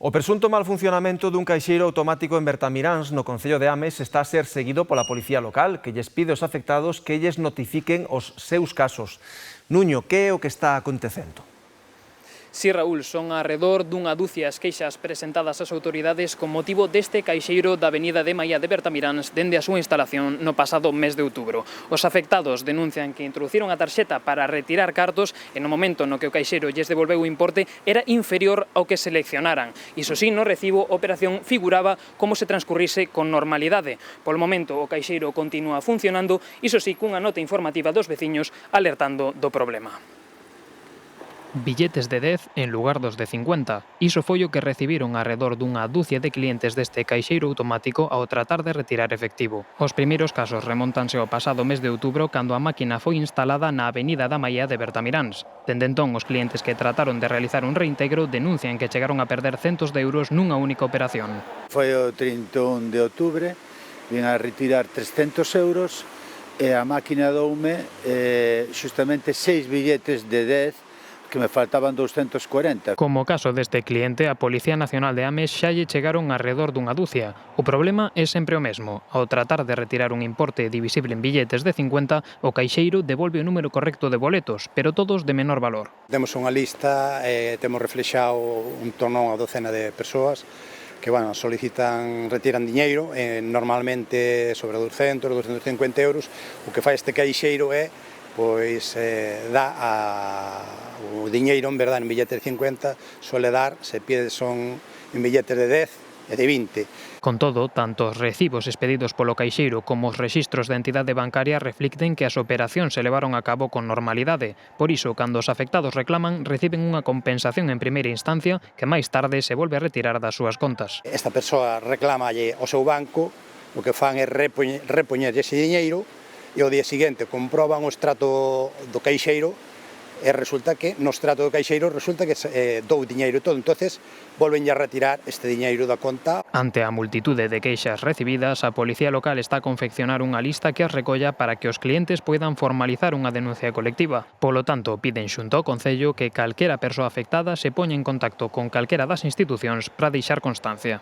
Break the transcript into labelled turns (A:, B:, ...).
A: O presunto mal funcionamento dun caixeiro automático en Bertamiráns, no concello de Ames, está a ser seguido pola policía local, que lles pide aos afectados que lles notifiquen os seus casos. Nuño, que é o que está acontecendo?
B: Si, Raúl, son arredor dunha dúcia as queixas presentadas ás autoridades con motivo deste caixeiro da avenida de Maia de Bertamiráns dende a súa instalación no pasado mes de outubro. Os afectados denuncian que introduciron a tarxeta para retirar cartos e no momento no que o caixeiro lles devolveu o importe era inferior ao que seleccionaran. Iso sí, no recibo, a operación figuraba como se transcurrise con normalidade. Polo momento, o caixeiro continúa funcionando, iso sí, cunha nota informativa dos veciños alertando do problema. Billetes de 10 en lugar dos de 50. Iso foi o que recibiron arredor dunha dúcia de clientes deste caixeiro automático ao tratar de retirar efectivo. Os primeiros casos remontanse ao pasado mes de outubro cando a máquina foi instalada na avenida da Maia de Bertamiráns. Dende entón, os clientes que trataron de realizar un reintegro denuncian que chegaron a perder centos de euros nunha única operación.
C: Foi o 31 de outubro, vin a retirar 300 euros e a máquina doume xustamente 6 billetes de 10 que me faltaban 240.
B: Como caso deste cliente, a Policía Nacional de Ames xa lle chegaron arredor dunha dúcia. O problema é sempre o mesmo. Ao tratar de retirar un importe divisible en billetes de 50, o caixeiro devolve o número correcto de boletos, pero todos de menor valor.
D: Temos unha lista, temos reflexado un torno a docena de persoas que solicitan, retiran diñeiro, normalmente sobre 200, 250 euros. O que fai este caixeiro é dá o diñeiro en verdade en billetes de 50, suele dar, se pide son en billetes de 10 e de 20.
B: Con todo, tanto os recibos expedidos polo caixeiro como os rexistros de entidade bancaria reflicten que as operacións se levaron a cabo con normalidade. Por iso, cando os afectados reclaman, reciben unha compensación en primeira instancia que máis tarde se volve a retirar das súas contas.
D: Esta persoa reclamalle ao seu banco, o que fan é repoñer ese diñeiro e ao día seguinte comproban o extrato do caixeiro e resulta que no extrato do caixeiro resulta que dou diñeiro e todo, entonces volven a retirar este diñeiro da conta.
B: Ante a multitude de queixas recibidas, a Policía Local está a confeccionar unha lista que as recolla para que os clientes poidan formalizar unha denuncia colectiva. Polo tanto, piden xunto ao Concello que calquera persoa afectada se poña en contacto con calquera das institucións para deixar constancia.